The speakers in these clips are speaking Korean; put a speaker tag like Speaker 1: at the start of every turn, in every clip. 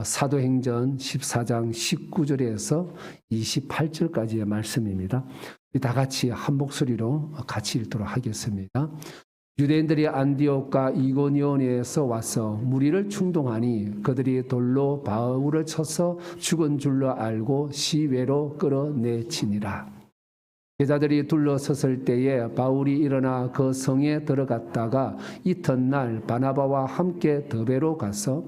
Speaker 1: 사도행전 14장 19절에서 28절까지의 말씀입니다. 다 같이 한 목소리로 같이 읽도록 하겠습니다. 유대인들이 안디옥과 이고니온에서 와서 무리를 충동하니 그들이 돌로 바울을 쳐서 죽은 줄로 알고 시외로 끌어내치니라. 제자들이 둘러섰을 때에 바울이 일어나 그 성에 들어갔다가 이튿날 바나바와 함께 더베로 가서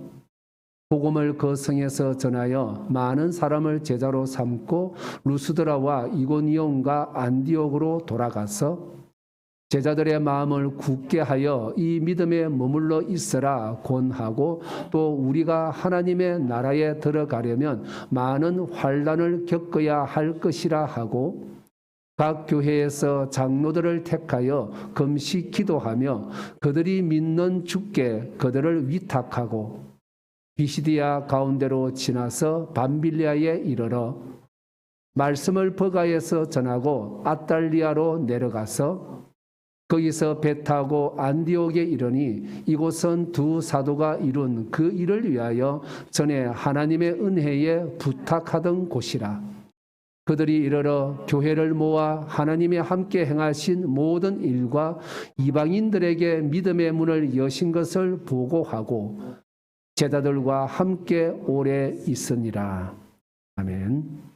Speaker 1: 복음을 그 성에서 전하여 많은 사람을 제자로 삼고 루스드라와 이고니온과 안디옥으로 돌아가서 제자들의 마음을 굳게 하여 이 믿음에 머물러 있으라 권하고 또 우리가 하나님의 나라에 들어가려면 많은 환난을 겪어야 할 것이라 하고 각 교회에서 장로들을 택하여 금식 기도하며 그들이 믿는 주께 그들을 위탁하고 비시디아 가운데로 지나서 밤빌리아에 이르러 말씀을 버가에서 전하고 아달리아로 내려가서 거기서 배 타고 안디옥에 이르니 이곳은 두 사도가 이룬 그 일을 위하여 전에 하나님의 은혜에 부탁하던 곳이라. 그들이 이르러 교회를 모아 하나님이 함께 행하신 모든 일과 이방인들에게 믿음의 문을 여신 것을 보고하고 제자들과 함께 오래 있으니라. 아멘.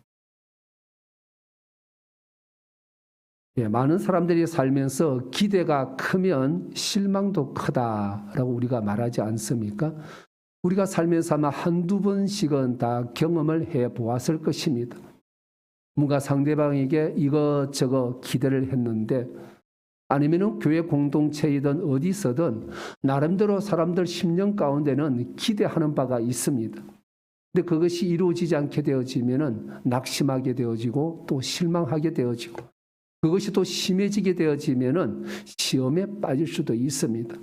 Speaker 1: 많은 사람들이 살면서 기대가 크면 실망도 크다라고 우리가 말하지 않습니까? 우리가 살면서 아마 한두 번씩은 다 경험을 해보았을 것입니다. 뭔가 상대방에게 이것저것 기대를 했는데 아니면 교회 공동체이든 어디서든 나름대로 사람들 심령 가운데는 기대하는 바가 있습니다. 근데 그것이 이루어지지 않게 되어지면 낙심하게 되어지고 또 실망하게 되어지고 그것이 또 심해지게 되어지면 시험에 빠질 수도 있습니다.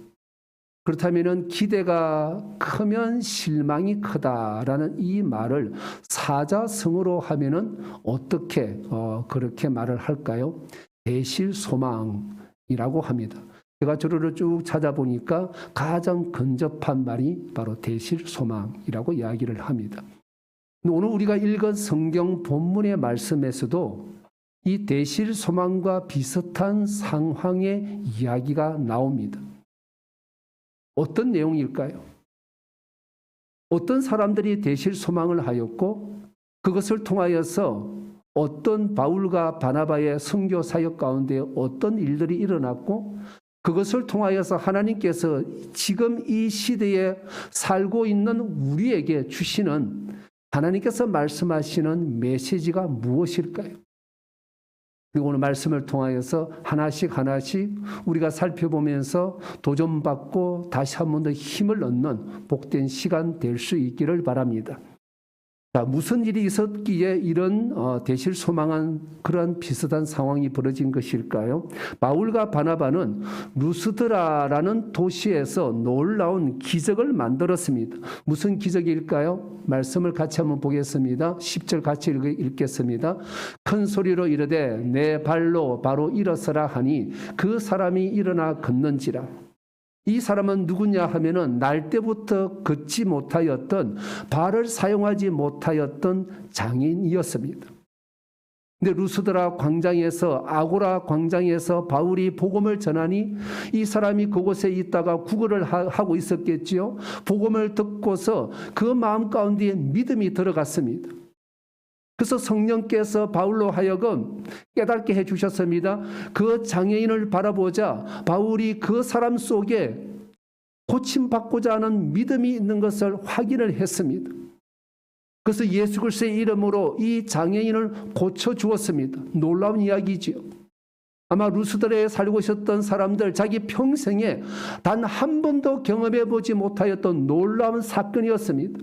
Speaker 1: 그렇다면 기대가 크면 실망이 크다라는 이 말을 사자성어로 하면은 어떻게 그렇게 말을 할까요? 대실소망이라고 합니다. 제가 저를 쭉 찾아보니까 가장 근접한 말이 바로 대실소망이라고 이야기를 합니다. 오늘 우리가 읽은 성경 본문의 말씀에서도 이 대실소망과 비슷한 상황의 이야기가 나옵니다. 어떤 내용일까요? 어떤 사람들이 대실소망을 하였고 그것을 통하여서 어떤 바울과 바나바의 선교 사역 가운데 어떤 일들이 일어났고 그것을 통하여서 하나님께서 지금 이 시대에 살고 있는 우리에게 주시는 하나님께서 말씀하시는 메시지가 무엇일까요? 그리고 오늘 말씀을 통하여서 하나씩 우리가 살펴보면서 도전받고 다시 한 번 더 힘을 얻는 복된 시간 될 수 있기를 바랍니다. 자, 무슨 일이 있었기에 이런 대실소망한 그런 비슷한 상황이 벌어진 것일까요? 바울과 바나바는 루스드라라는 도시에서 놀라운 기적을 만들었습니다. 무슨 기적일까요? 말씀을 같이 한번 보겠습니다. 10절 같이 읽겠습니다. 큰 소리로 이르되 내 발로 바로 일어서라 하니 그 사람이 일어나 걷는지라. 이 사람은 누구냐 하면은 날 때부터 걷지 못하였던 발을 사용하지 못하였던 장애인이었습니다. 근데 루스드라 광장에서 아고라 광장에서 바울이 복음을 전하니 이 사람이 그곳에 있다가 구걸을 하고 있었겠지요. 복음을 듣고서 그 마음 가운데 믿음이 들어갔습니다. 그래서 성령께서 바울로 하여금 깨닫게 해주셨습니다. 그 장애인을 바라보자 바울이 그 사람 속에 고침받고자 하는 믿음이 있는 것을 확인을 했습니다. 그래서 예수 그리스도의 이름으로 이 장애인을 고쳐주었습니다. 놀라운 이야기지요. 아마 루스드라에 살고 있었던 사람들 자기 평생에 단 한 번도 경험해 보지 못하였던 놀라운 사건이었습니다.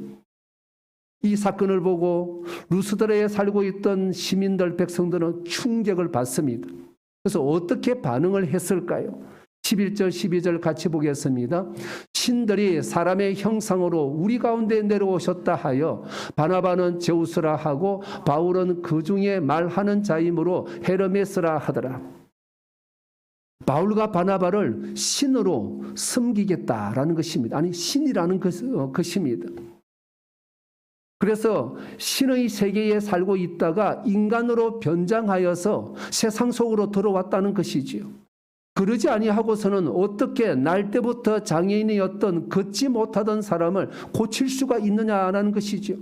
Speaker 1: 이 사건을 보고 루스드라에 살고 있던 시민들, 백성들은 충격을 받습니다. 그래서 어떻게 반응을 했을까요? 11절, 12절 같이 보겠습니다. 신들이 사람의 형상으로 우리 가운데 내려오셨다 하여 바나바는 제우스라 하고 바울은 그 중에 말하는 자이므로 헤르메스라 하더라. 바울과 바나바를 신으로 섬기겠다라는 것입니다. 아니, 신이라는 것입니다. 그래서 신의 세계에 살고 있다가 인간으로 변장하여서 세상 속으로 들어왔다는 것이지요. 그러지 아니하고서는 어떻게 날 때부터 장애인이었던 걷지 못하던 사람을 고칠 수가 있느냐라는 것이죠.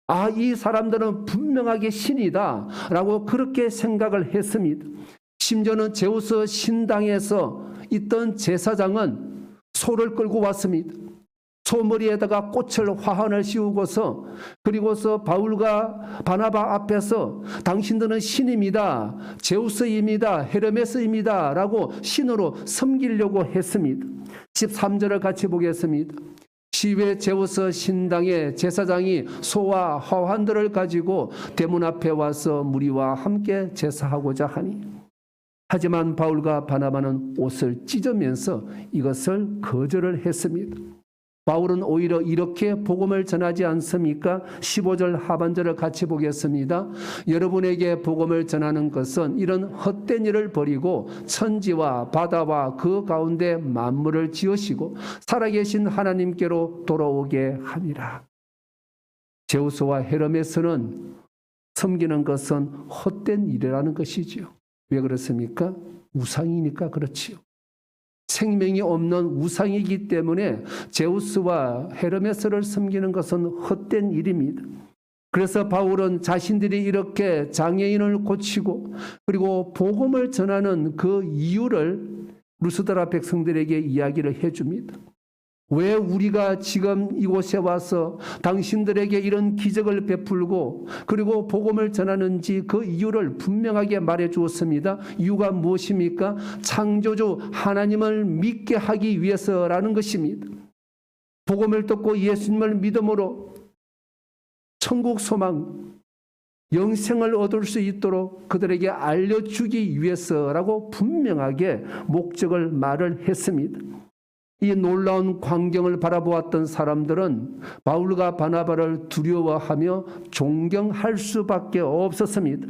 Speaker 1: 아, 이 사람들은 분명하게 신이다 라고 그렇게 생각을 했습니다. 심지어는 제우스 신당에서 있던 제사장은 소를 끌고 왔습니다. 소 머리에다가 꽃을 화환을 씌우고서 그리고서 바울과 바나바 앞에서 당신들은 신입니다. 제우스입니다. 헤르메스입니다. 라고 신으로 섬기려고 했습니다. 13절을 같이 보겠습니다. 시외 제우스 신당의 제사장이 소와 화환들을 가지고 대문 앞에 와서 무리와 함께 제사하고자 하니 하지만 바울과 바나바는 옷을 찢으면서 이것을 거절을 했습니다. 바울은 오히려 이렇게 복음을 전하지 않습니까? 15절 하반절을 같이 보겠습니다. 여러분에게 복음을 전하는 것은 이런 헛된 일을 버리고 천지와 바다와 그 가운데 만물을 지으시고 살아계신 하나님께로 돌아오게 함이라. 제우스와 헤르메스는 섬기는 것은 헛된 일이라는 것이지요. 왜 그렇습니까? 우상이니까 그렇지요. 생명이 없는 우상이기 때문에 제우스와 헤르메스를 섬기는 것은 헛된 일입니다. 그래서 바울은 자신들이 이렇게 장애인을 고치고 그리고 복음을 전하는 그 이유를 루스드라 백성들에게 이야기를 해줍니다. 왜 우리가 지금 이곳에 와서 당신들에게 이런 기적을 베풀고 그리고 복음을 전하는지 그 이유를 분명하게 말해 주었습니다. 이유가 무엇입니까? 창조주 하나님을 믿게 하기 위해서라는 것입니다. 복음을 듣고 예수님을 믿음으로 천국 소망, 영생을 얻을 수 있도록 그들에게 알려주기 위해서라고 분명하게 목적을 말을 했습니다. 이 놀라운 광경을 바라보았던 사람들은 바울과 바나바를 두려워하며 존경할 수밖에 없었습니다.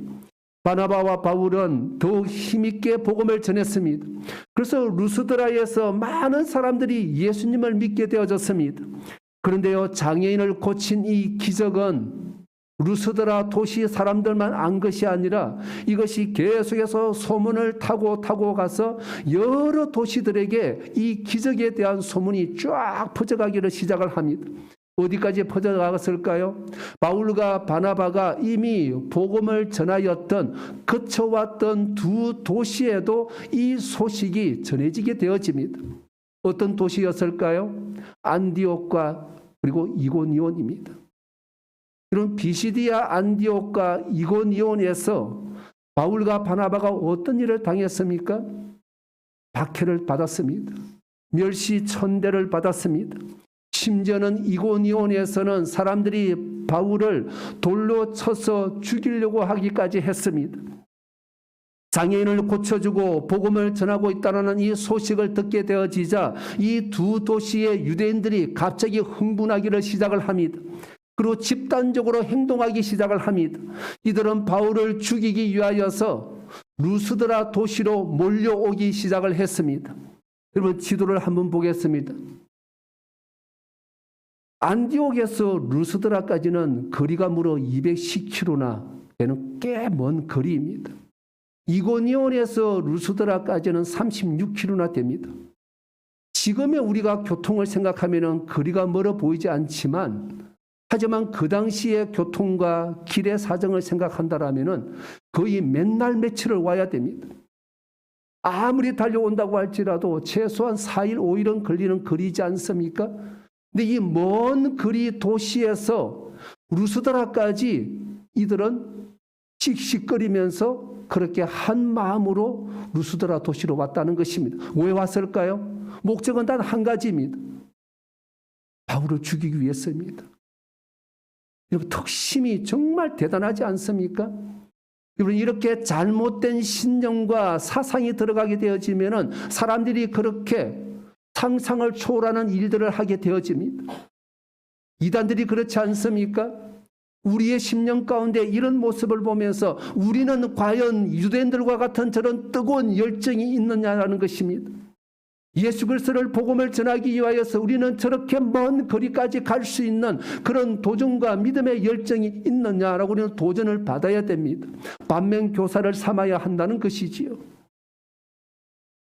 Speaker 1: 바나바와 바울은 더욱 힘있게 복음을 전했습니다. 그래서 루스드라에서 많은 사람들이 예수님을 믿게 되어졌습니다. 그런데요, 장애인을 고친 이 기적은 루스드라 도시 사람들만 안 것이 아니라 이것이 계속해서 소문을 타고 가서 여러 도시들에게 이 기적에 대한 소문이 쫙 퍼져가기를 시작을 합니다. 어디까지 퍼져나갔을까요? 바울과 바나바가 이미 복음을 전하였던 거쳐왔던 두 도시에도 이 소식이 전해지게 되어집니다. 어떤 도시였을까요? 안디옥과 그리고 이고니온입니다. 그럼 비시디아 안디옥과 이고니온에서 바울과 바나바가 어떤 일을 당했습니까? 박해를 받았습니다. 멸시천대를 받았습니다. 심지어는 이고니온에서는 사람들이 바울을 돌로 쳐서 죽이려고 하기까지 했습니다. 장애인을 고쳐주고 복음을 전하고 있다는 이 소식을 듣게 되어지자 이 두 도시의 유대인들이 갑자기 흥분하기를 시작을 합니다. 그리고 집단적으로 행동하기 시작을 합니다. 이들은 바울을 죽이기 위하여서 루스드라 도시로 몰려오기 시작을 했습니다. 여러분 지도를 한번 보겠습니다. 안디옥에서 루스드라까지는 거리가 무려 210km나 되는 꽤 먼 거리입니다. 이고니온에서 루스드라까지는 36km나 됩니다. 지금의 우리가 교통을 생각하면 거리가 멀어 보이지 않지만 하지만 그 당시의 교통과 길의 사정을 생각한다면 거의 맨날 며칠을 와야 됩니다. 아무리 달려온다고 할지라도 최소한 4일, 5일은 걸리는 거리지 않습니까? 근데 이 먼 거리 도시에서 루스드라까지 이들은 씩씩거리면서 그렇게 한 마음으로 루스드라 도시로 왔다는 것입니다. 왜 왔을까요? 목적은 단 한 가지입니다. 바울을 죽이기 위해서입니다. 여러분 턱심이 정말 대단하지 않습니까? 여러분 이렇게 잘못된 신념과 사상이 들어가게 되어지면 사람들이 그렇게 상상을 초월하는 일들을 하게 되어집니다. 이단들이 그렇지 않습니까? 우리의 심령 가운데 이런 모습을 보면서 우리는 과연 유대인들과 같은 저런 뜨거운 열정이 있느냐라는 것입니다. 예수 그리스도를 복음을 전하기 위하여서 우리는 저렇게 먼 거리까지 갈 수 있는 그런 도전과 믿음의 열정이 있느냐라고 우리는 도전을 받아야 됩니다. 반면교사를 삼아야 한다는 것이지요.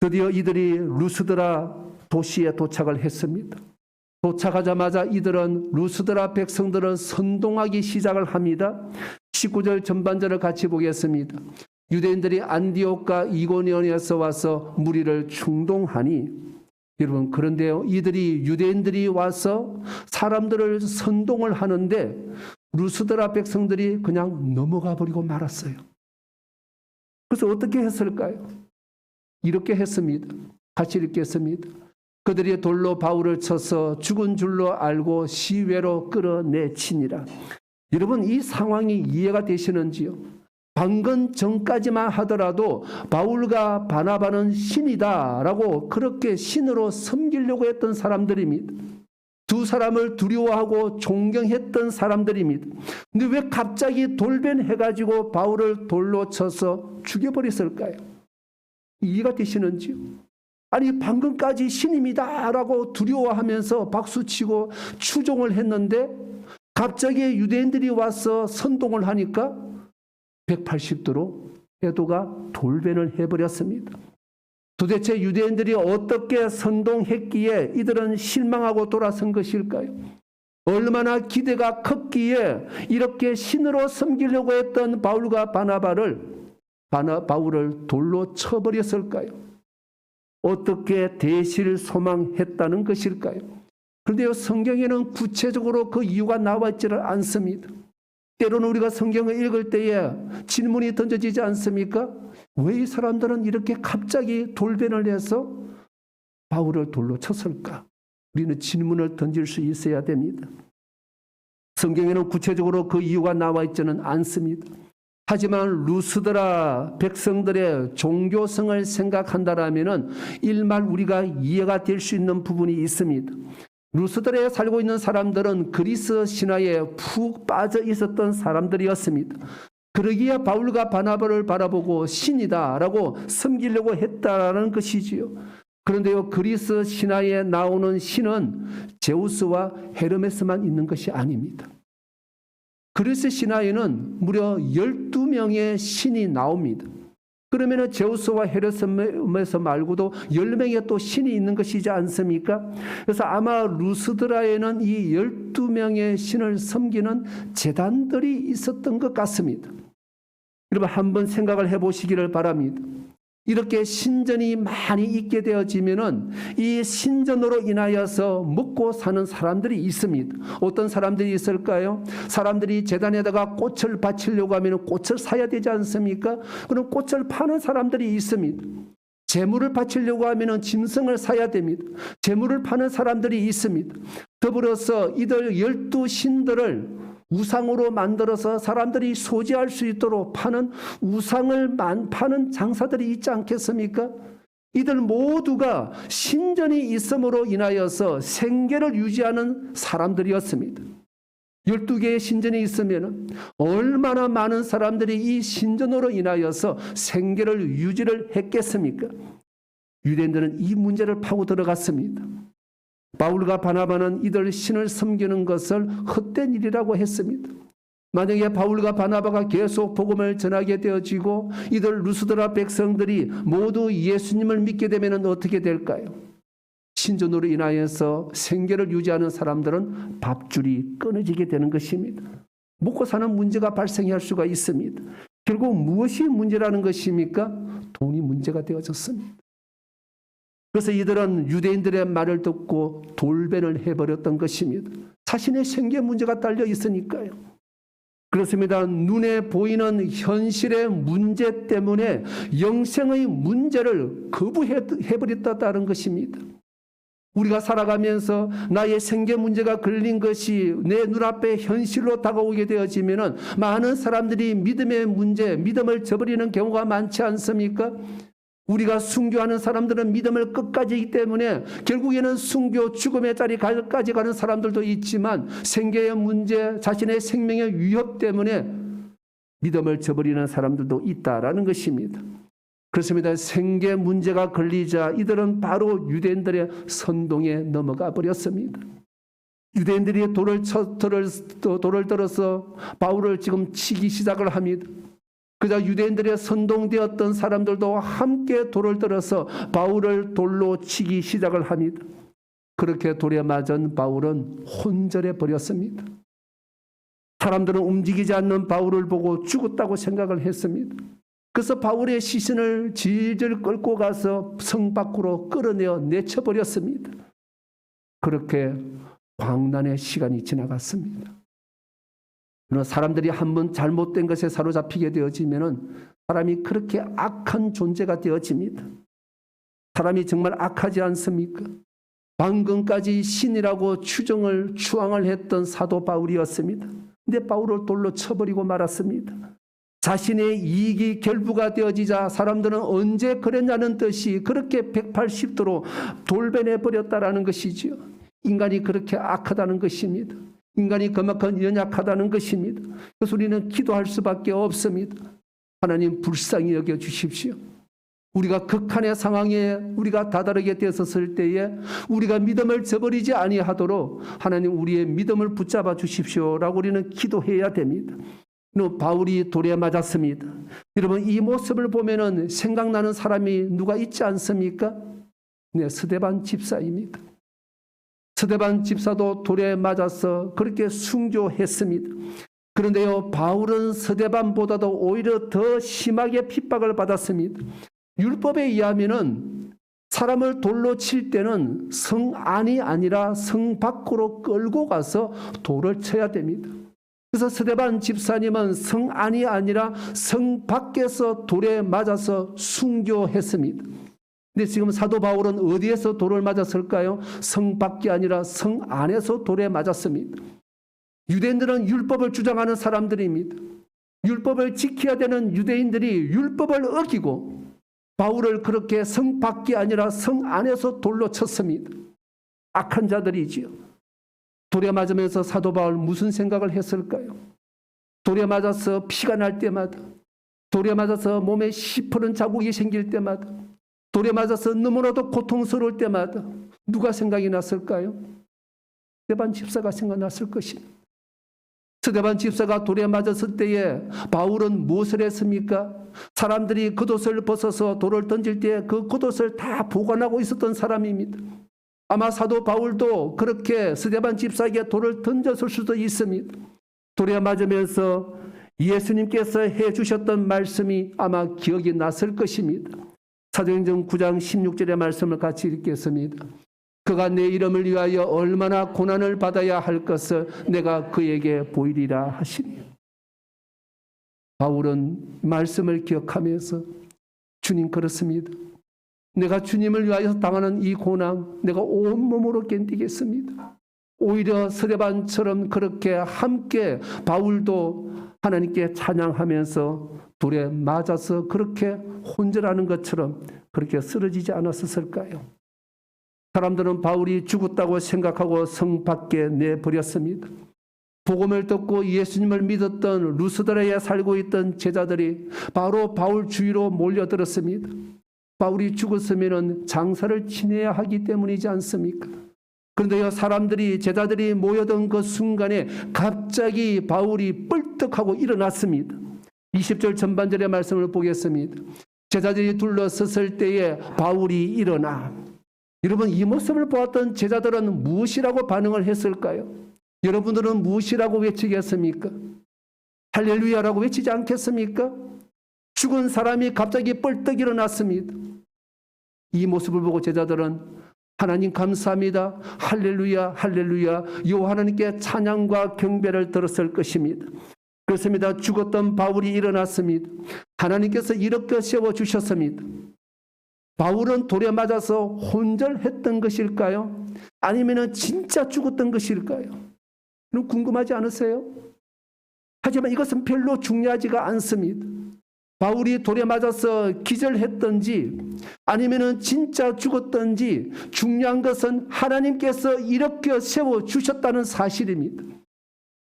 Speaker 1: 드디어 이들이 루스드라 도시에 도착을 했습니다. 도착하자마자 이들은 루스드라 백성들은 선동하기 시작을 합니다. 19절 전반절을 같이 보겠습니다. 유대인들이 안디옥과 이고니온에서 와서 무리를 충동하니, 여러분, 그런데요, 이들이 유대인들이 와서 사람들을 선동을 하는데 루스드라 백성들이 그냥 넘어가 버리고 말았어요. 그래서 어떻게 했을까요? 이렇게 했습니다. 같이 읽겠습니다. 그들이 돌로 바울을 쳐서 죽은 줄로 알고 시외로 끌어내치니라. 여러분, 이 상황이 이해가 되시는지요? 방금 전까지만 하더라도 바울과 바나바는 신이다라고 그렇게 신으로 섬기려고 했던 사람들입니다. 두 사람을 두려워하고 존경했던 사람들입니다. 근데 왜 갑자기 돌변해가지고 바울을 돌로 쳐서 죽여버렸을까요? 이해가 되시는지요? 아니, 방금까지 신입니다라고 두려워하면서 박수치고 추종을 했는데 갑자기 유대인들이 와서 선동을 하니까 180도로 태도가 돌변을 해버렸습니다. 도대체 유대인들이 어떻게 선동했기에 이들은 실망하고 돌아선 것일까요? 얼마나 기대가 컸기에 이렇게 신으로 섬기려고 했던 바울과 바울을 돌로 쳐버렸을까요? 어떻게 대실소망했다는 것일까요? 그런데요, 성경에는 구체적으로 그 이유가 나와 있지를 않습니다. 때로는 우리가 성경을 읽을 때에 질문이 던져지지 않습니까? 왜 이 사람들은 이렇게 갑자기 돌변을 해서 바울을 돌로 쳤을까? 우리는 질문을 던질 수 있어야 됩니다. 성경에는 구체적으로 그 이유가 나와 있지는 않습니다. 하지만 루스드라 백성들의 종교성을 생각한다라면 일말 우리가 이해가 될 수 있는 부분이 있습니다. 루스드라에 살고 있는 사람들은 그리스 신화에 푹 빠져 있었던 사람들이었습니다. 그러기에 바울과 바나바를 바라보고 신이다라고 섬기려고 했다라는 것이지요. 그런데요, 그리스 신화에 나오는 신은 제우스와 헤르메스만 있는 것이 아닙니다. 그리스 신화에는 무려 12명의 신이 나옵니다. 그러면 제우스와 헤르메스 말고도 10명의 또 신이 있는 것이지 않습니까? 그래서 아마 루스드라에는 이 12명의 신을 섬기는 제단들이 있었던 것 같습니다. 여러분, 한번 생각을 해보시기를 바랍니다. 이렇게 신전이 많이 있게 되어지면은 이 신전으로 인하여서 먹고 사는 사람들이 있습니다. 어떤 사람들이 있을까요? 사람들이 제단에다가 꽃을 바치려고 하면 꽃을 사야 되지 않습니까? 그럼 꽃을 파는 사람들이 있습니다. 재물을 바치려고 하면 짐승을 사야 됩니다. 재물을 파는 사람들이 있습니다. 더불어서 이들 12신들을 우상으로 만들어서 사람들이 소지할 수 있도록 파는 우상을 파는 장사들이 있지 않겠습니까? 이들 모두가 신전이 있음으로 인하여서 생계를 유지하는 사람들이었습니다. 12개의 신전이 있으면 얼마나 많은 사람들이 이 신전으로 인하여서 생계를 유지를 했겠습니까? 유대인들은 이 문제를 파고 들어갔습니다. 바울과 바나바는 이들 신을 섬기는 것을 헛된 일이라고 했습니다. 만약에 바울과 바나바가 계속 복음을 전하게 되어지고 이들 루스드라 백성들이 모두 예수님을 믿게 되면 어떻게 될까요? 신전으로 인하여서 생계를 유지하는 사람들은 밥줄이 끊어지게 되는 것입니다. 먹고 사는 문제가 발생할 수가 있습니다. 결국 무엇이 문제라는 것입니까? 돈이 문제가 되어졌습니다. 그래서 이들은 유대인들의 말을 듣고 돌변을 해버렸던 것입니다. 자신의 생계 문제가 딸려 있으니까요. 그렇습니다. 눈에 보이는 현실의 문제 때문에 영생의 문제를 거부해버렸다는 것입니다. 우리가 살아가면서 나의 생계 문제가 걸린 것이 내 눈앞에 현실로 다가오게 되어지면 많은 사람들이 믿음의 문제, 믿음을 저버리는 경우가 많지 않습니까? 우리가 순교하는 사람들은 믿음을 끝까지 있기 때문에 결국에는 순교 죽음의 자리까지 가는 사람들도 있지만 생계의 문제, 자신의 생명의 위협 때문에 믿음을 저버리는 사람들도 있다라는 것입니다. 그렇습니다. 생계 문제가 걸리자 이들은 바로 유대인들의 선동에 넘어가 버렸습니다. 유대인들이 돌을 들어서 바울을 지금 치기 시작을 합니다. 그자 유대인들의 선동되었던 사람들도 함께 돌을 들어서 바울을 돌로 치기 시작을 합니다. 그렇게 돌에 맞은 바울은 혼절해 버렸습니다. 사람들은 움직이지 않는 바울을 보고 죽었다고 생각을 했습니다. 그래서 바울의 시신을 질질 끌고 가서 성 밖으로 끌어내어 내쳐버렸습니다. 그렇게 광란의 시간이 지나갔습니다. 그러나 사람들이 한번 잘못된 것에 사로잡히게 되어지면 사람이 그렇게 악한 존재가 되어집니다. 사람이 정말 악하지 않습니까? 방금까지 신이라고 추앙을 했던 사도 바울이었습니다. 근데 바울을 돌로 쳐버리고 말았습니다. 자신의 이익이 결부가 되어지자 사람들은 언제 그랬냐는 듯이 그렇게 180도로 돌변해버렸다라는 것이지요. 인간이 그렇게 악하다는 것입니다. 인간이 그만큼 연약하다는 것입니다. 그래서 우리는 기도할 수밖에 없습니다. 하나님 불쌍히 여겨주십시오. 우리가 극한의 상황에 우리가 다다르게 되었을 때에 우리가 믿음을 저버리지 아니하도록 하나님 우리의 믿음을 붙잡아 주십시오라고 우리는 기도해야 됩니다. 바울이 돌에 맞았습니다. 여러분 이 모습을 보면은 생각나는 사람이 누가 있지 않습니까? 네, 스데반 집사입니다. 스데반 집사도 돌에 맞아서 그렇게 순교했습니다. 그런데요, 바울은 스데반보다도 오히려 더 심하게 핍박을 받았습니다. 율법에 의하면은 사람을 돌로 칠 때는 성 안이 아니라 성 밖으로 끌고 가서 돌을 쳐야 됩니다. 그래서 스데반 집사님은 성 안이 아니라 성 밖에서 돌에 맞아서 순교했습니다. 근데 지금 사도 바울은 어디에서 돌을 맞았을까요? 성 밖이 아니라 성 안에서 돌에 맞았습니다. 유대인들은 율법을 주장하는 사람들입니다. 율법을 지켜야 되는 유대인들이 율법을 어기고 바울을 그렇게 성 밖이 아니라 성 안에서 돌로 쳤습니다. 악한 자들이지요. 돌에 맞으면서 사도 바울 무슨 생각을 했을까요? 돌에 맞아서 피가 날 때마다, 돌에 맞아서 몸에 시퍼런 자국이 생길 때마다, 돌에 맞아서 너무나도 고통스러울 때마다 누가 생각이 났을까요? 스데반 집사가 생각났을 것입니다. 스데반 집사가 돌에 맞았을 때에 바울은 무엇을 했습니까? 사람들이 겉옷을 벗어서 돌을 던질 때 그 겉옷을 다 보관하고 있었던 사람입니다. 아마 사도 바울도 그렇게 스데반 집사에게 돌을 던졌을 수도 있습니다. 돌에 맞으면서 예수님께서 해주셨던 말씀이 아마 기억이 났을 것입니다. 사도행전 9장 16절의 말씀을 같이 읽겠습니다. 그가 내 이름을 위하여 얼마나 고난을 받아야 할 것을 내가 그에게 보이리라 하시니. 바울은 말씀을 기억하면서 주님 그렇습니다. 내가 주님을 위하여 당하는 이 고난 내가 온몸으로 견디겠습니다. 오히려 스데반처럼 그렇게 함께 바울도 하나님께 찬양하면서 돌에 맞아서 그렇게 혼절하는 것처럼 그렇게 쓰러지지 않았을까요? 사람들은 바울이 죽었다고 생각하고 성 밖에 내버렸습니다. 복음을 듣고 예수님을 믿었던 루스드라에 살고 있던 제자들이 바로 바울 주위로 몰려들었습니다. 바울이 죽었으면 장사를 지내야 하기 때문이지 않습니까? 그런데요, 제자들이 모여든 그 순간에 갑자기 바울이 뻘떡하고 일어났습니다. 20절 전반절의 말씀을 보겠습니다. 제자들이 둘러섰을 때에 바울이 일어나. 여러분, 이 모습을 보았던 제자들은 무엇이라고 반응을 했을까요? 여러분들은 무엇이라고 외치겠습니까? 할렐루야라고 외치지 않겠습니까? 죽은 사람이 갑자기 뻘떡 일어났습니다. 이 모습을 보고 제자들은 하나님 감사합니다. 할렐루야, 할렐루야. 여호와 하나님께 찬양과 경배를 들었을 것입니다. 그렇습니다. 죽었던 바울이 일어났습니다. 하나님께서 이렇게 세워주셨습니다. 바울은 돌에 맞아서 혼절했던 것일까요? 아니면 진짜 죽었던 것일까요? 궁금하지 않으세요? 하지만 이것은 별로 중요하지가 않습니다. 바울이 돌에 맞아서 기절했던지 아니면 진짜 죽었던지 중요한 것은 하나님께서 이렇게 세워주셨다는 사실입니다.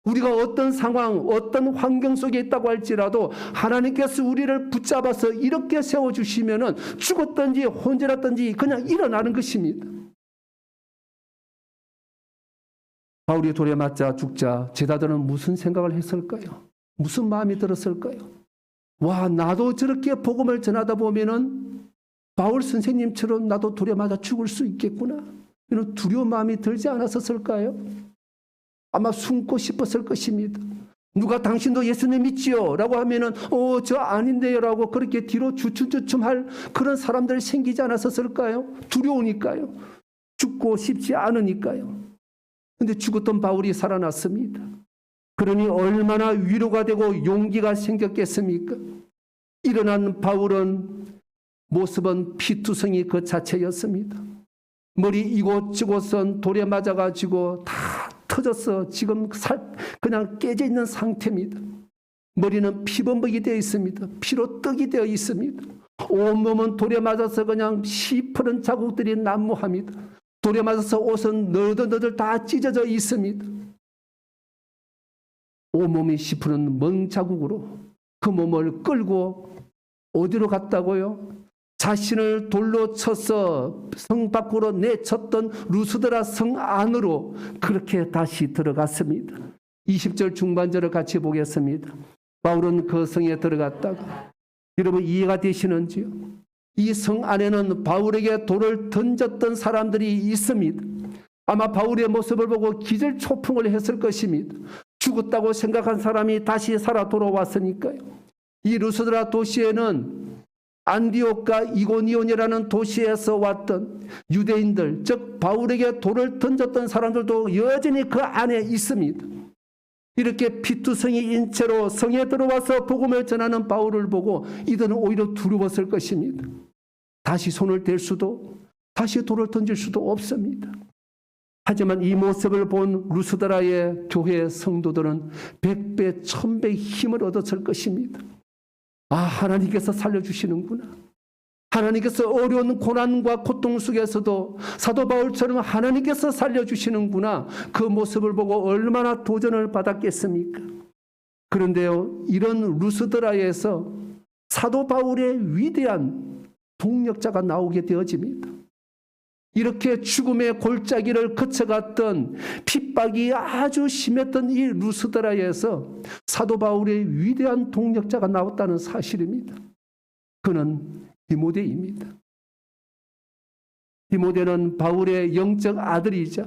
Speaker 1: 우리가 어떤 상황, 어떤 환경 속에 있다고 할지라도 하나님께서 우리를 붙잡아서 이렇게 세워주시면은 죽었든지 혼절했든지 그냥 일어나는 것입니다. 바울이 돌에 맞자 죽자 제자들은 무슨 생각을 했을까요? 무슨 마음이 들었을까요? 와, 나도 저렇게 복음을 전하다 보면은 바울 선생님처럼 나도 돌에 맞아 죽을 수 있겠구나. 이런 두려운 마음이 들지 않았을까요? 아마 숨고 싶었을 것입니다. 누가 당신도 예수님 믿지요? 라고 하면은 저 아닌데요 라고 그렇게 뒤로 주춤주춤할 그런 사람들이 생기지 않았을까요? 두려우니까요. 죽고 싶지 않으니까요. 근데 죽었던 바울이 살아났습니다. 그러니 얼마나 위로가 되고 용기가 생겼겠습니까? 일어난 바울은 모습은 피투성이 그 자체였습니다. 머리 이곳저곳은 돌에 맞아가지고 다 터져서 지금 그냥 깨져 있는 상태입니다. 머리는 피범벅이 되어 있습니다. 피로 떡이 되어 있습니다. 온몸은 돌에 맞아서 그냥 시퍼런 자국들이 난무합니다. 돌에 맞아서 옷은 너덜너덜 다 찢어져 있습니다. 온몸이 시퍼런 멍자국으로 그 몸을 끌고 어디로 갔다고요? 자신을 돌로 쳐서 성 밖으로 내쳤던 루스드라 성 안으로 그렇게 다시 들어갔습니다. 20절 중반절을 같이 보겠습니다. 바울은 그 성에 들어갔다가 여러분 이해가 되시는지요? 이 성 안에는 바울에게 돌을 던졌던 사람들이 있습니다. 아마 바울의 모습을 보고 기절초풍을 했을 것입니다. 죽었다고 생각한 사람이 다시 살아 돌아왔으니까요. 이 루스드라 도시에는 안디옥과 이고니온이라는 도시에서 왔던 유대인들, 즉 바울에게 돌을 던졌던 사람들도 여전히 그 안에 있습니다. 이렇게 피투성이인 채로 성에 들어와서 복음을 전하는 바울을 보고 이들은 오히려 두려웠을 것입니다. 다시 손을 댈 수도, 다시 돌을 던질 수도 없습니다. 하지만 이 모습을 본 루스드라의 교회 성도들은 100배, 1000배의 힘을 얻었을 것입니다. 아, 하나님께서 살려주시는구나. 하나님께서 어려운 고난과 고통 속에서도 사도 바울처럼 하나님께서 살려주시는구나. 그 모습을 보고 얼마나 도전을 받았겠습니까? 그런데요, 이런 루스드라에서 사도 바울의 위대한 동력자가 나오게 되어집니다. 이렇게 죽음의 골짜기를 거쳐갔던 핍박이 아주 심했던 이 루스드라에서 사도 바울의 위대한 동력자가 나왔다는 사실입니다. 그는 디모데입니다. 디모데는 바울의 영적 아들이자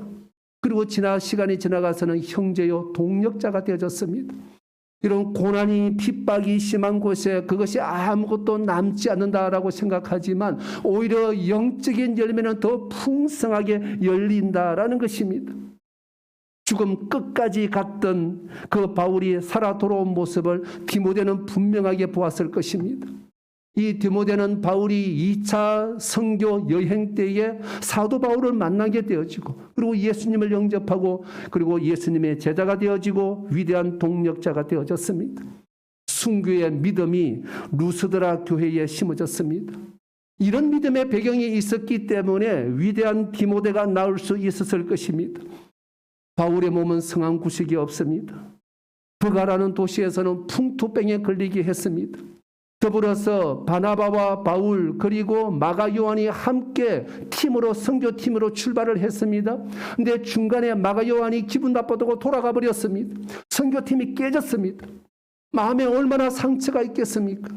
Speaker 1: 그리고 시간이 지나가서는 형제요 동력자가 되어졌습니다. 이런 고난이 핍박이 심한 곳에 그것이 아무것도 남지 않는다라고 생각하지만 오히려 영적인 열매는 더 풍성하게 열린다라는 것입니다. 죽음 끝까지 갔던 그 바울이 살아 돌아온 모습을 디모데는 분명하게 보았을 것입니다. 이 디모데는 바울이 2차 선교 여행 때에 사도 바울을 만나게 되어지고 그리고 예수님을 영접하고 그리고 예수님의 제자가 되어지고 위대한 동력자가 되어졌습니다. 순교의 믿음이 루스드라 교회에 심어졌습니다. 이런 믿음의 배경이 있었기 때문에 위대한 디모데가 나올 수 있었을 것입니다. 바울의 몸은 성한 구식이 없습니다. 버가라는 도시에서는 풍토병에 걸리게 했습니다. 더불어서 바나바와 바울 그리고 마가 요한이 함께 팀으로 선교팀으로 출발을 했습니다. 근데 중간에 마가 요한이 기분 나쁘다고 돌아가 버렸습니다. 선교팀이 깨졌습니다. 마음에 얼마나 상처가 있겠습니까?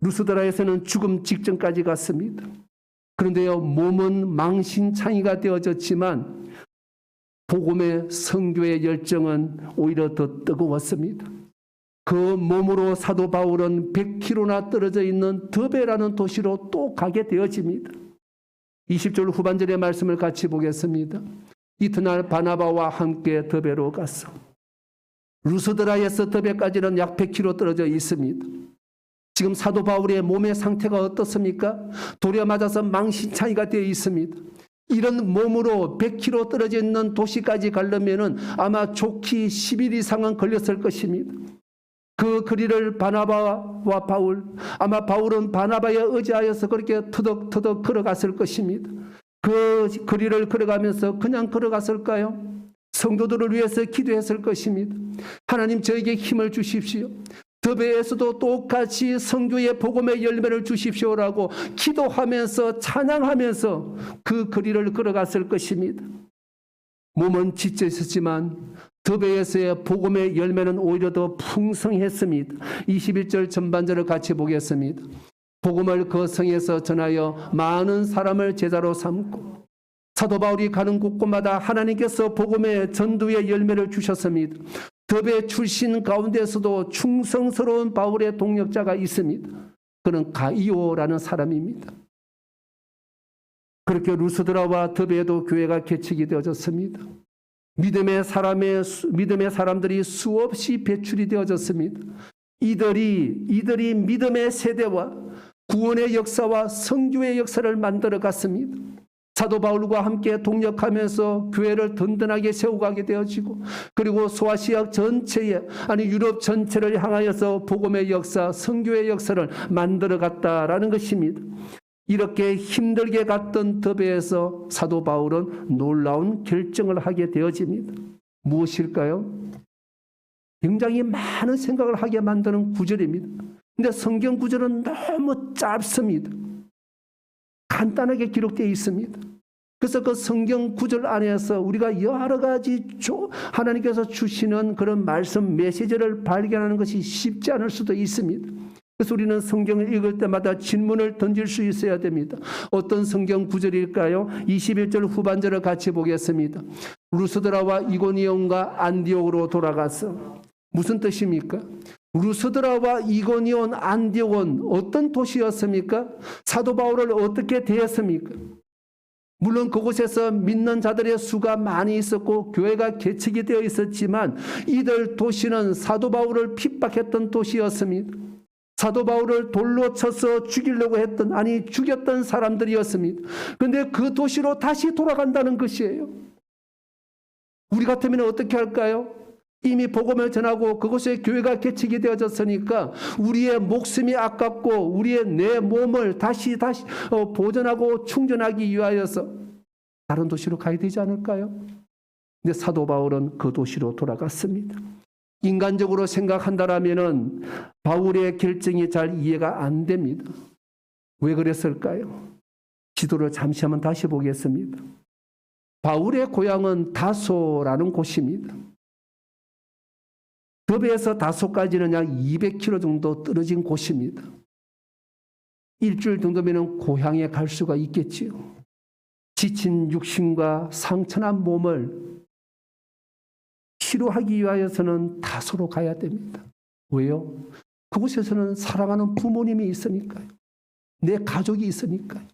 Speaker 1: 루스드라에서는 죽음 직전까지 갔습니다. 그런데요, 몸은 망신창이가 되어졌지만 복음의 선교의 열정은 오히려 더 뜨거웠습니다. 그 몸으로 사도 바울은 100km나 떨어져 있는 더베라는 도시로 또 가게 되어집니다. 20절 후반절의 말씀을 같이 보겠습니다. 이튿날 바나바와 함께 더베로 갔어. 루스드라에서 더베까지는 약 100km 떨어져 있습니다. 지금 사도 바울의 몸의 상태가 어떻습니까? 돌에 맞아서 망신창이가 되어 있습니다. 이런 몸으로 100km 떨어져 있는 도시까지 가려면 아마 좋기 10일 이상은 걸렸을 것입니다. 그 거리를 바나바와 바울, 아마 바울은 바나바에 의지하여서 그렇게 터덕터덕 걸어갔을 것입니다. 그 거리를 걸어가면서 그냥 걸어갔을까요? 성도들을 위해서 기도했을 것입니다. 하나님 저에게 힘을 주십시오. 더베에서도 똑같이 성교의 복음의 열매를 주십시오라고 기도하면서 찬양하면서 그 거리를 걸어갔을 것입니다. 몸은 지쳐 있었지만 더베에서의 복음의 열매는 오히려 더 풍성했습니다. 21절 전반절을 같이 보겠습니다. 복음을 그 성에서 전하여 많은 사람을 제자로 삼고 사도 바울이 가는 곳곳마다 하나님께서 복음의 전도의 열매를 주셨습니다. 더베 출신 가운데서도 충성스러운 바울의 동력자가 있습니다. 그는 가이오라는 사람입니다. 그렇게 루스드라와 더베에도 교회가 개척이 되어졌습니다. 믿음의 사람들이 수없이 배출이 되어졌습니다. 이들이 믿음의 세대와 구원의 역사와 선교의 역사를 만들어 갔습니다. 사도 바울과 함께 동력하면서 교회를 든든하게 세워가게 되어지고, 그리고 소아시아 전체에, 유럽 전체를 향하여서 복음의 역사, 선교의 역사를 만들어 갔다라는 것입니다. 이렇게 힘들게 갔던 더베에서 사도 바울은 놀라운 결정을 하게 되어집니다. 무엇일까요? 굉장히 많은 생각을 하게 만드는 구절입니다. 근데 성경 구절은 너무 짧습니다. 간단하게 기록되어 있습니다. 그래서 그 성경 구절 안에서 우리가 여러 가지 하나님께서 주시는 그런 말씀 메시지를 발견하는 것이 쉽지 않을 수도 있습니다. 그래서 우리는 성경을 읽을 때마다 질문을 던질 수 있어야 됩니다. 어떤 성경 구절일까요? 21절 후반절을 같이 보겠습니다. 루스드라와 이고니온과 안디옥으로 돌아가서. 무슨 뜻입니까? 루스드라와 이고니온, 안디옥은 어떤 도시였습니까? 사도 바울을 어떻게 대했습니까? 물론 그곳에서 믿는 자들의 수가 많이 있었고 교회가 개척이 되어 있었지만 이들 도시는 사도 바울을 핍박했던 도시였습니다. 사도 바울을 돌로 쳐서 죽이려고 죽였던 사람들이었습니다. 그런데 그 도시로 다시 돌아간다는 것이에요. 우리 같으면 어떻게 할까요? 이미 복음을 전하고 그곳에 교회가 개척이 되어졌으니까 우리의 목숨이 아깝고 우리의 내 몸을 다시 보존하고 충전하기 위하여서 다른 도시로 가야 되지 않을까요? 근데 사도 바울은 그 도시로 돌아갔습니다. 인간적으로 생각한다라면은 바울의 결정이 잘 이해가 안 됩니다. 왜 그랬을까요? 지도를 잠시 한번 다시 보겠습니다. 바울의 고향은 다소라는 곳입니다. 더베에서 다소까지는 약 200km 정도 떨어진 곳입니다. 일주일 정도면 고향에 갈 수가 있겠지요. 지친 육신과 상처난 몸을 치료하기 위하여서는 다소로 가야 됩니다. 왜요? 그곳에서는 사랑하는 부모님이 있으니까요. 내 가족이 있으니까요.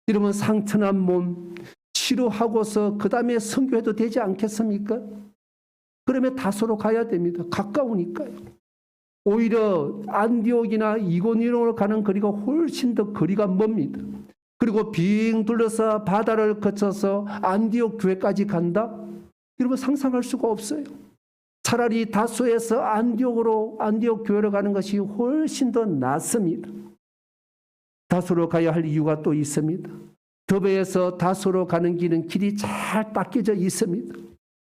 Speaker 1: 이러면 상처난 몸 치료하고서 그 다음에 선교해도 되지 않겠습니까? 그러면 다소로 가야 됩니다. 가까우니까요. 오히려 안디옥이나 이고니온으로 가는 거리가 훨씬 더 거리가 멉니다. 그리고 빙 둘러서 바다를 거쳐서 안디옥 교회까지 간다? 여러분 상상할 수가 없어요. 차라리 다소에서 안디옥 교회로 가는 것이 훨씬 더 낫습니다. 다소로 가야 할 이유가 또 있습니다. 더베에서 다소로 가는 길이 잘 닦여져 있습니다.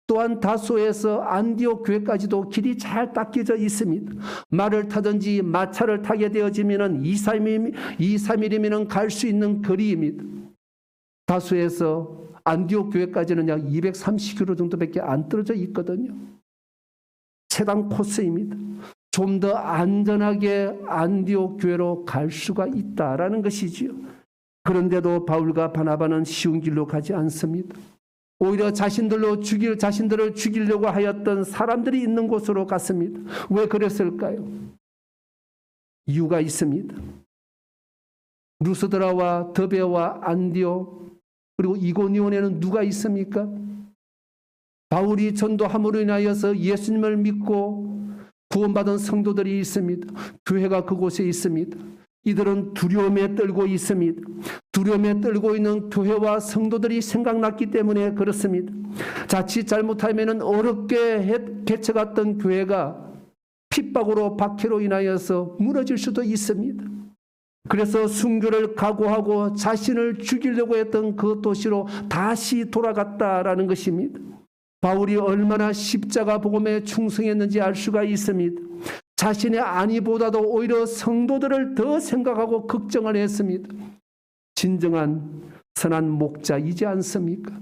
Speaker 1: 또한 다소에서 안디옥 교회까지도 길이 잘 닦여져 있습니다. 말을 타든지 마차를 타게 되어지면 2, 3일이면 갈 수 있는 거리입니다. 다소에서 안디옥 교회까지는 약 230km 정도밖에 안 떨어져 있거든요. 최단 코스입니다. 좀 더 안전하게 안디옥 교회로 갈 수가 있다라는 것이지요. 그런데도 바울과 바나바는 쉬운 길로 가지 않습니다. 오히려 자신들을 죽이려고 하였던 사람들이 있는 곳으로 갔습니다. 왜 그랬을까요? 이유가 있습니다. 루스드라와 더베와 안디옥 그리고 이고니온에는 누가 있습니까? 바울이 전도함으로 인하여서 예수님을 믿고 구원받은 성도들이 있습니다. 교회가 그곳에 있습니다. 이들은 두려움에 떨고 있습니다. 두려움에 떨고 있는 교회와 성도들이 생각났기 때문에 그렇습니다. 자칫 잘못하면 어렵게 개척했던 교회가 핍박으로 박해로 인하여서 무너질 수도 있습니다. 그래서 순교를 각오하고 자신을 죽이려고 했던 그 도시로 다시 돌아갔다라는 것입니다. 바울이 얼마나 십자가 복음에 충성했는지 알 수가 있습니다. 자신의 안위보다도 오히려 성도들을 더 생각하고 걱정을 했습니다. 진정한 선한 목자이지 않습니까?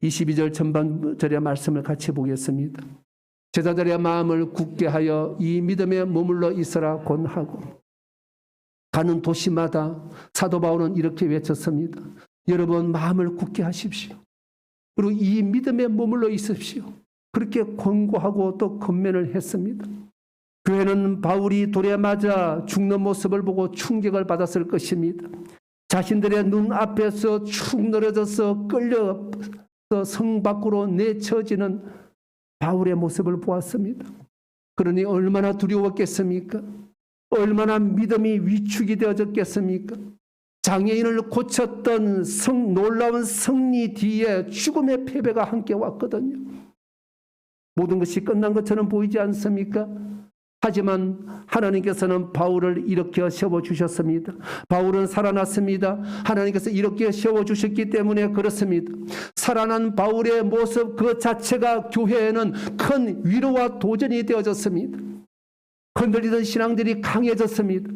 Speaker 1: 22절 전반절의 말씀을 같이 보겠습니다. 제자들의 마음을 굳게 하여 이 믿음에 머물러 있으라 권하고, 가는 도시마다 사도 바울은 이렇게 외쳤습니다. 여러분 마음을 굳게 하십시오. 그리고 이 믿음에 머물러 있으십시오. 그렇게 권고하고 또 권면을 했습니다. 교회는 바울이 돌에 맞아 죽는 모습을 보고 충격을 받았을 것입니다. 자신들의 눈앞에서 축 늘어져서 끌려서 성 밖으로 내쳐지는 바울의 모습을 보았습니다. 그러니 얼마나 두려웠겠습니까? 얼마나 믿음이 위축이 되어졌겠습니까? 장애인을 고쳤던 놀라운 승리 뒤에 죽음의 패배가 함께 왔거든요. 모든 것이 끝난 것처럼 보이지 않습니까? 하지만 하나님께서는 바울을 이렇게 세워주셨습니다. 바울은 살아났습니다. 하나님께서 이렇게 세워주셨기 때문에 그렇습니다. 살아난 바울의 모습 그 자체가 교회에는 큰 위로와 도전이 되어졌습니다. 흔들리던 신앙들이 강해졌습니다.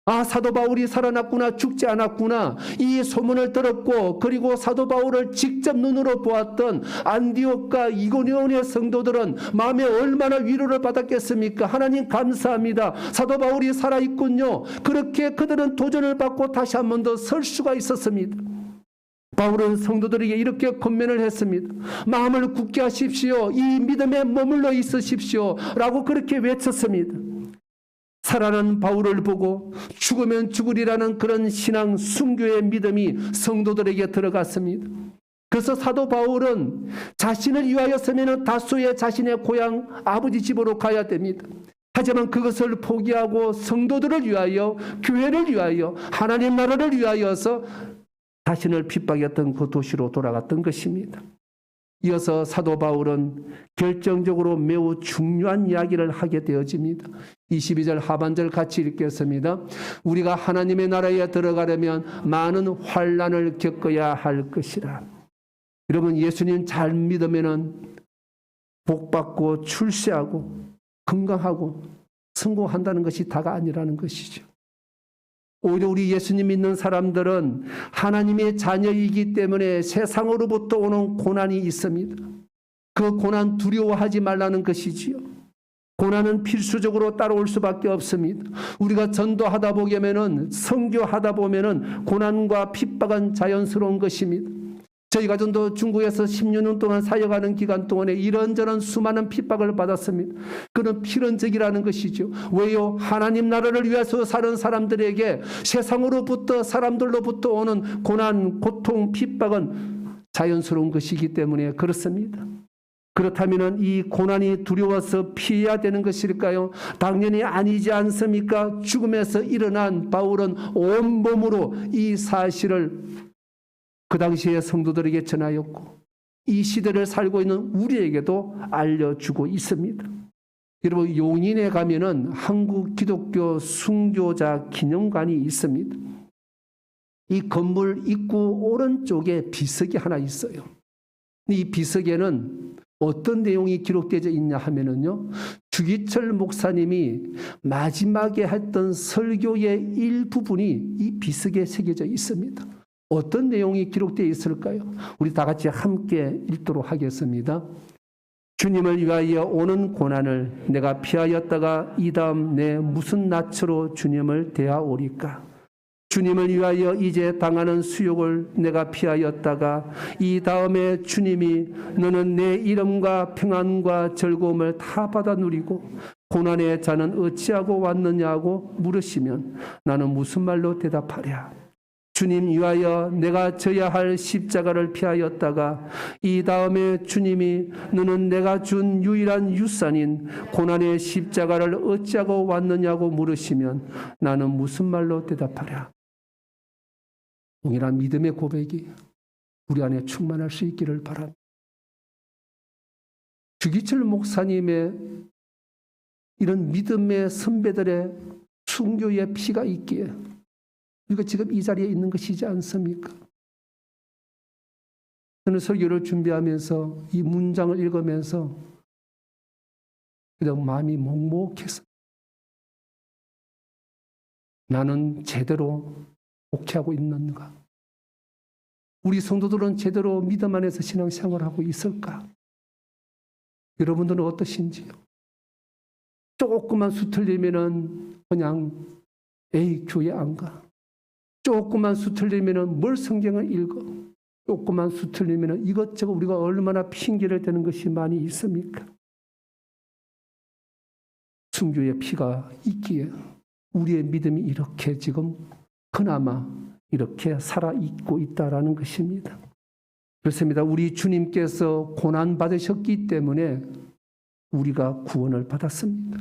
Speaker 1: 아, 사도 바울이 살아났구나, 죽지 않았구나, 이 소문을 들었고, 그리고 사도 바울을 직접 눈으로 보았던 안디옥과 이고니온의 성도들은 마음에 얼마나 위로를 받았겠습니까? 하나님 감사합니다. 사도 바울이 살아있군요. 그렇게 그들은 도전을 받고 다시 한 번 더 설 수가 있었습니다. 바울은 성도들에게 이렇게 권면을 했습니다. 마음을 굳게 하십시오. 이 믿음에 머물러 있으십시오. 라고 그렇게 외쳤습니다. 살아난 바울을 보고 죽으면 죽으리라는 그런 신앙 순교의 믿음이 성도들에게 들어갔습니다. 그래서 사도 바울은 자신을 위하였으면 다소의 자신의 고향 아버지 집으로 가야 됩니다. 하지만 그것을 포기하고 성도들을 위하여, 교회를 위하여, 하나님 나라를 위하여서 자신을 핍박했던 그 도시로 돌아갔던 것입니다. 이어서 사도 바울은 결정적으로 매우 중요한 이야기를 하게 되어집니다. 22절 하반절 같이 읽겠습니다. 우리가 하나님의 나라에 들어가려면 많은 환난을 겪어야 할 것이라. 여러분, 예수님 잘 믿으면 복받고 출세하고 건강하고 성공한다는 것이 다가 아니라는 것이죠. 오히려 우리 예수님 믿는 사람들은 하나님의 자녀이기 때문에 세상으로부터 오는 고난이 있습니다. 그 고난 두려워하지 말라는 것이지요. 고난은 필수적으로 따라올 수밖에 없습니다. 우리가 전도하다 보면은, 선교하다 보면은 고난과 핍박은 자연스러운 것입니다. 저희 가정도 중국에서 10년 동안 사역하는 기간 동안에 이런저런 수많은 핍박을 받았습니다. 그는 필연적이라는 것이죠. 왜요? 하나님 나라를 위해서 사는 사람들에게 세상으로부터, 사람들로부터 오는 고난, 고통, 핍박은 자연스러운 것이기 때문에 그렇습니다. 그렇다면 이 고난이 두려워서 피해야 되는 것일까요? 당연히 아니지 않습니까? 죽음에서 일어난 바울은 온몸으로 이 사실을 그 당시의 성도들에게 전하였고, 이 시대를 살고 있는 우리에게도 알려주고 있습니다. 여러분, 용인에 가면은 한국 기독교 순교자 기념관이 있습니다. 이 건물 입구 오른쪽에 비석이 하나 있어요. 이 비석에는 어떤 내용이 기록되어 있냐 하면은요, 주기철 목사님이 마지막에 했던 설교의 일부분이 이 비석에 새겨져 있습니다. 어떤 내용이 기록되어 있을까요? 우리 다 같이 함께 읽도록 하겠습니다. 주님을 위하여 오는 고난을 내가 피하였다가 이 다음 내 무슨 낯으로 주님을 대하오리까? 주님을 위하여 이제 당하는 수욕을 내가 피하였다가 이 다음에 주님이 너는 내 이름과 평안과 즐거움을 다 받아 누리고 고난의 자는 어찌하고 왔느냐고 물으시면 나는 무슨 말로 대답하랴? 주님 위하여 내가 져야 할 십자가를 피하였다가 이 다음에 주님이 너는 내가 준 유일한 유산인 고난의 십자가를 어찌하고 왔느냐고 물으시면 나는 무슨 말로 대답하랴? 동일한 믿음의 고백이 우리 안에 충만할 수 있기를 바랍니다. 주기철 목사님의 이런 믿음의 선배들의 순교의 피가 있기에 우리가 지금 이 자리에 있는 것이지 않습니까? 저는 설교를 준비하면서 이 문장을 읽으면서 그냥 마음이 먹먹해서 나는 제대로 목회하고 있는가? 우리 성도들은 제대로 믿음 안에서 신앙생활을 하고 있을까? 여러분들은 어떠신지요? 조금만 수틀리면은 그냥 에이 교회 안 가. 조금만 수틀리면은 뭘 성경을 읽어. 조금만 수틀리면은 이것저것 우리가 얼마나 핑계를 대는 것이 많이 있습니까? 순교의 피가 있기에 우리의 믿음이 이렇게 지금 그나마 이렇게 살아있고 있다라는 것입니다. 그렇습니다. 우리 주님께서 고난받으셨기 때문에 우리가 구원을 받았습니다.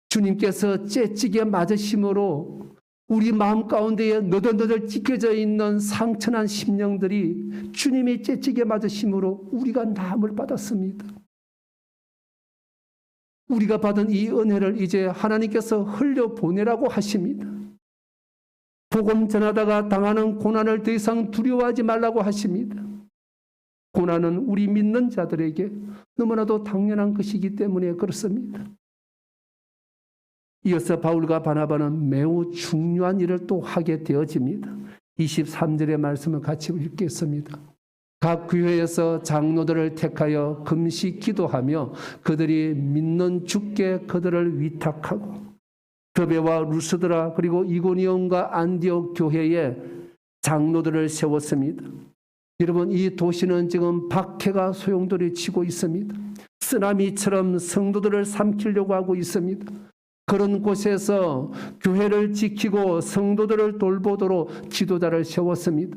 Speaker 1: 주님께서 째찌게 맞으심으로 우리 마음 가운데에 너덜너덜 찢겨져 있는 상처난 심령들이 주님이 째찌게 맞으심으로 우리가 나음을 받았습니다. 우리가 받은 이 은혜를 이제 하나님께서 흘려보내라고 하십니다. 복음 전하다가 당하는 고난을 더 이상 두려워하지 말라고 하십니다. 고난은 우리 믿는 자들에게 너무나도 당연한 것이기 때문에 그렇습니다. 이어서 바울과 바나바는 매우 중요한 일을 또 하게 되어집니다. 23절의 말씀을 같이 읽겠습니다. 각 교회에서 장로들을 택하여 금식 기도하며 그들이 믿는 주께 그들을 위탁하고 더베와 루스드라 그리고 이고니온과 안디옥 교회에 장로들을 세웠습니다. 여러분, 이 도시는 지금 박해가 소용돌이 치고 있습니다. 쓰나미처럼 성도들을 삼키려고 하고 있습니다. 그런 곳에서 교회를 지키고 성도들을 돌보도록 지도자를 세웠습니다.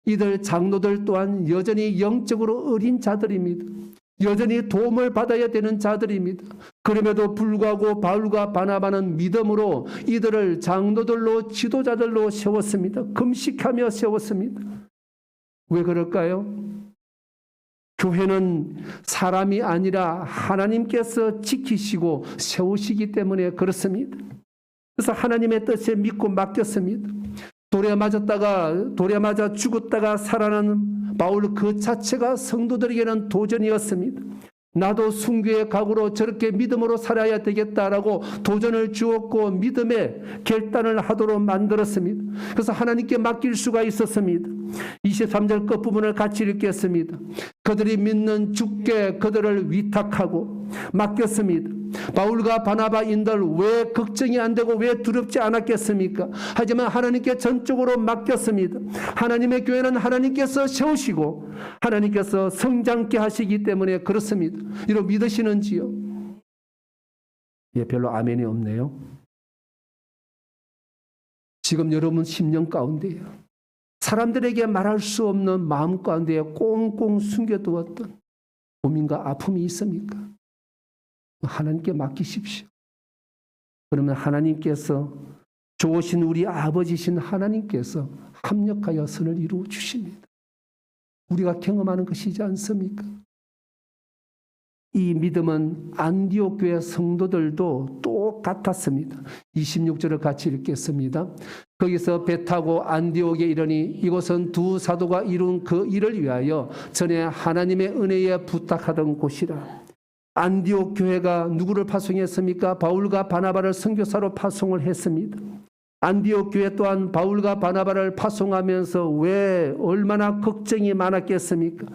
Speaker 1: 이들 장로들 또한 여전히 영적으로 어린 자들입니다. 여전히 도움을 받아야 되는 자들입니다. 그럼에도 불구하고 바울과 바나바는 믿음으로 이들을 장로들로 지도자들로 세웠습니다. 금식하며 세웠습니다. 왜 그럴까요? 교회는 사람이 아니라 하나님께서 지키시고 세우시기 때문에 그렇습니다. 그래서 하나님의 뜻에 믿고 맡겼습니다. 돌에 맞아 죽었다가 살아나는 바울 그 자체가 성도들에게는 도전이었습니다. 나도 순교의 각오로 저렇게 믿음으로 살아야 되겠다라고 도전을 주었고 믿음의 결단을 하도록 만들었습니다. 그래서 하나님께 맡길 수가 있었습니다. 23절 끝부분을 같이 읽겠습니다. 그들이 믿는 주께 그들을 위탁하고 맡겼습니다. 바울과 바나바인들 왜 걱정이 안 되고 왜 두렵지 않았겠습니까? 하지만 하나님께 전적으로 맡겼습니다. 하나님의 교회는 하나님께서 세우시고 하나님께서 성장케 하시기 때문에 그렇습니다. 이런 믿으시는지요? 예, 별로 아멘이 없네요. 지금 여러분 심령 가운데요. 사람들에게 말할 수 없는 마음 가운데에 꽁꽁 숨겨두었던 고민과 아픔이 있습니까? 하나님께 맡기십시오. 그러면 하나님께서 좋으신 우리 아버지신 하나님께서 합력하여 선을 이루어 주십니다. 우리가 경험하는 것이지 않습니까? 이 믿음은 안디옥 교회 성도들도 똑같았습니다. 26절을 같이 읽겠습니다. 거기서 배 타고 안디옥에 이르니 이곳은 두 사도가 이룬 그 일을 위하여 전에 하나님의 은혜에 부탁하던 곳이라. 안디옥 교회가 누구를 파송했습니까? 바울과 바나바를 선교사로 파송을 했습니다. 안디옥 교회 또한 바울과 바나바를 파송하면서 왜 얼마나 걱정이 많았겠습니까?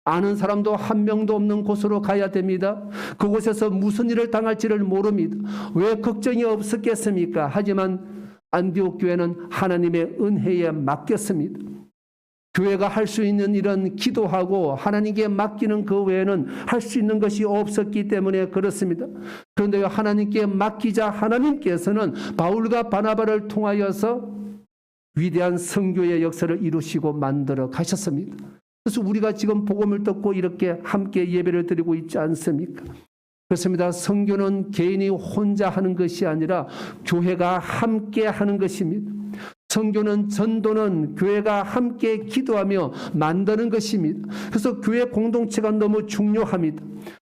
Speaker 1: 아는 사람도 한 명도 없는 곳으로 가야 됩니다. 그곳에서 무슨 일을 당할지를 모릅니다. 왜 걱정이 없었겠습니까? 하지만 안디옥 교회는 하나님의 은혜에 맡겼습니다. 교회가 할 수 있는 일은 기도하고 하나님께 맡기는 그 외에는 할 수 있는 것이 없었기 때문에 그렇습니다. 그런데 하나님께 맡기자 하나님께서는 바울과 바나바를 통하여서 위대한 선교의 역사를 이루시고 만들어 가셨습니다. 그래서 우리가 지금 복음을 듣고 이렇게 함께 예배를 드리고 있지 않습니까? 그렇습니다. 선교는 개인이 혼자 하는 것이 아니라 교회가 함께 하는 것입니다. 선교는 전도는 교회가 함께 기도하며 만드는 것입니다. 그래서 교회 공동체가 너무 중요합니다.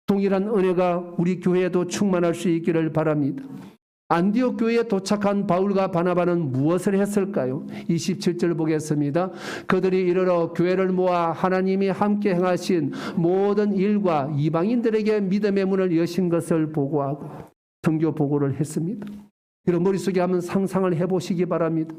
Speaker 1: 동일한 은혜가 우리 교회에도 충만할 수 있기를 바랍니다. 안디옥 교회에 도착한 바울과 바나바는 무엇을 했을까요? 27절 보겠습니다. 그들이 이르러 교회를 모아 하나님이 함께 행하신 모든 일과 이방인들에게 믿음의 문을 여신 것을 보고하고 선교 보고를 했습니다. 이런 머릿속에 한번 상상을 해보시기 바랍니다.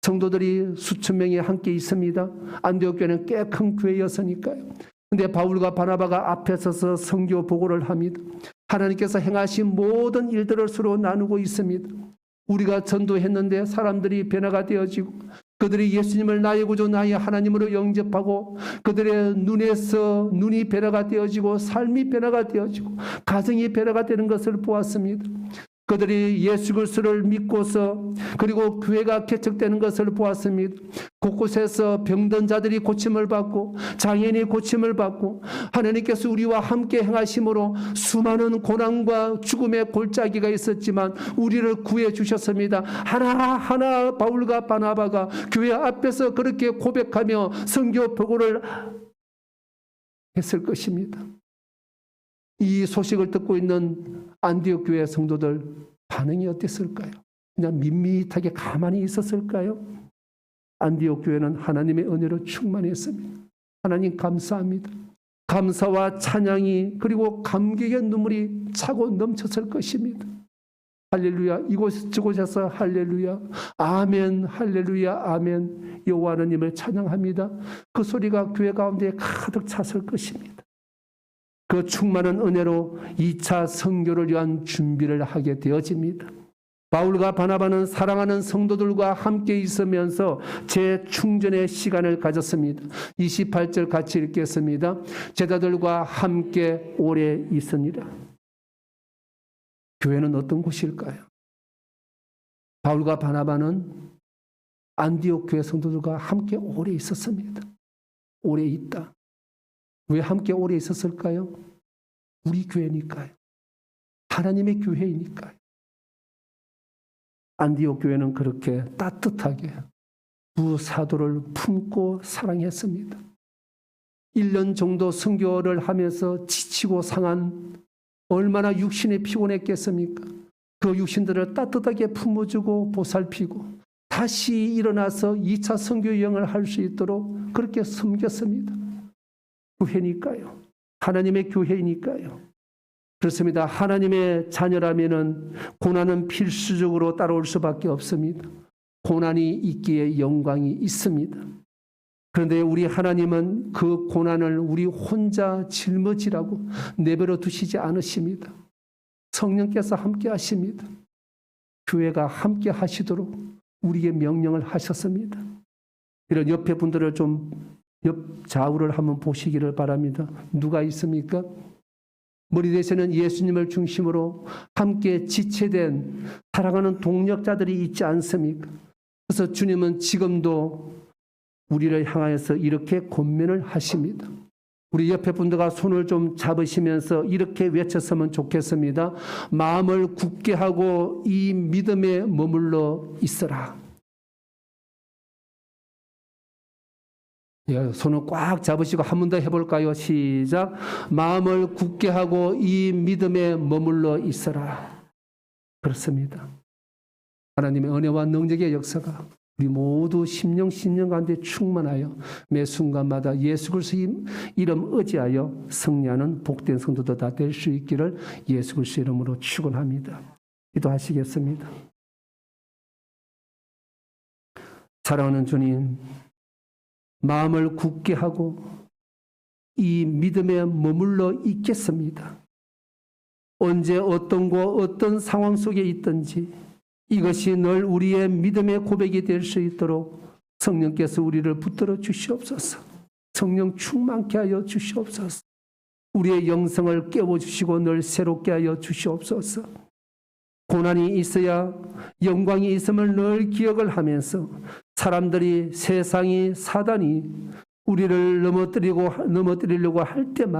Speaker 1: 성도들이 수천 명이 함께 있습니다. 안디옥 교회는 꽤 큰 교회였으니까요. 근데 바울과 바나바가 앞에 서서 선교 보고를 합니다. 하나님께서 행하신 모든 일들을 서로 나누고 있습니다. 우리가 전도했는데 사람들이 변화가 되어지고 그들이 예수님을 나의 구주 나의 하나님으로 영접하고 그들의 눈에서 눈이 변화가 되어지고 삶이 변화가 되어지고 가정이 변화가 되는 것을 보았습니다. 그들이 예수 그리스도를 믿고서 그리고 교회가 개척되는 것을 보았습니다. 곳곳에서 병든 자들이 고침을 받고 장애인이 고침을 받고 하나님께서 우리와 함께 행하심으로 수많은 고난과 죽음의 골짜기가 있었지만 우리를 구해 주셨습니다. 하나하나 바울과 바나바가 교회 앞에서 그렇게 고백하며 선교 보고를 했을 것입니다. 이 소식을 듣고 있는 안디옥 교회 성도들 반응이 어땠을까요? 그냥 밋밋하게 가만히 있었을까요? 안디옥 교회는 하나님의 은혜로 충만했습니다. 하나님 감사합니다. 감사와 찬양이 그리고 감격의 눈물이 차고 넘쳤을 것입니다. 할렐루야. 저곳에서 할렐루야 아멘 할렐루야 아멘 여호와 하나님을 찬양합니다. 그 소리가 교회 가운데 가득 찼을 것입니다. 그 충만한 은혜로 2차 선교를 위한 준비를 하게 되어집니다. 바울과 바나바는 사랑하는 성도들과 함께 있으면서 재충전의 시간을 가졌습니다. 28절 같이 읽겠습니다. 제자들과 함께 오래 있으니라. 교회는 어떤 곳일까요? 바울과 바나바는 안디옥 교회 성도들과 함께 오래 있었습니다. 오래 있다. 왜 함께 오래 있었을까요? 우리 교회니까요. 하나님의 교회이니까요. 안디옥 교회는 그렇게 따뜻하게 두 사도를 품고 사랑했습니다. 1년 정도 선교를 하면서 지치고 상한 얼마나 육신이 피곤했겠습니까? 그 육신들을 따뜻하게 품어주고 보살피고 다시 일어나서 2차 선교 여행을 할 수 있도록 그렇게 섬겼습니다. 교회니까요. 하나님의 교회이니까요. 그렇습니다. 하나님의 자녀라면은 고난은 필수적으로 따라올 수밖에 없습니다. 고난이 있기에 영광이 있습니다. 그런데 우리 하나님은 그 고난을 우리 혼자 짊어지라고 내버려 두시지 않으십니다. 성령께서 함께 하십니다. 교회가 함께 하시도록 우리에게 명령을 하셨습니다. 이런 옆에 분들을 좀 옆 좌우를 한번 보시기를 바랍니다. 누가 있습니까? 머리 대신은 예수님을 중심으로 함께 지체된 사랑하는 동력자들이 있지 않습니까? 그래서 주님은 지금도 우리를 향하여서 이렇게 권면을 하십니다. 우리 옆에 분들과 손을 좀 잡으시면서 이렇게 외쳤으면 좋겠습니다. 마음을 굳게 하고 이 믿음에 머물러 있어라. 손을 꽉 잡으시고 한 번 더 해볼까요? 시작. 마음을 굳게 하고 이 믿음에 머물러 있어라. 그렇습니다. 하나님의 은혜와 능력의 역사가 우리 모두 심령 가운데 충만하여 매 순간마다 예수 그리스도 이름 의지하여 승리하는 복된 성도도 다 될 수 있기를 예수 그리스도 이름으로 축원합니다. 기도하시겠습니다. 사랑하는 주님, 마음을 굳게 하고 이 믿음에 머물러 있겠습니다. 언제 어떤 곳 어떤 상황 속에 있든지 이것이 늘 우리의 믿음의 고백이 될 수 있도록 성령께서 우리를 붙들어 주시옵소서. 성령 충만케 하여 주시옵소서. 우리의 영성을 깨워주시고 늘 새롭게 하여 주시옵소서. 고난이 있어야 영광이 있음을 늘 기억을 하면서 사람들이 세상이 사단이 우리를 넘어뜨리려고 할 때마다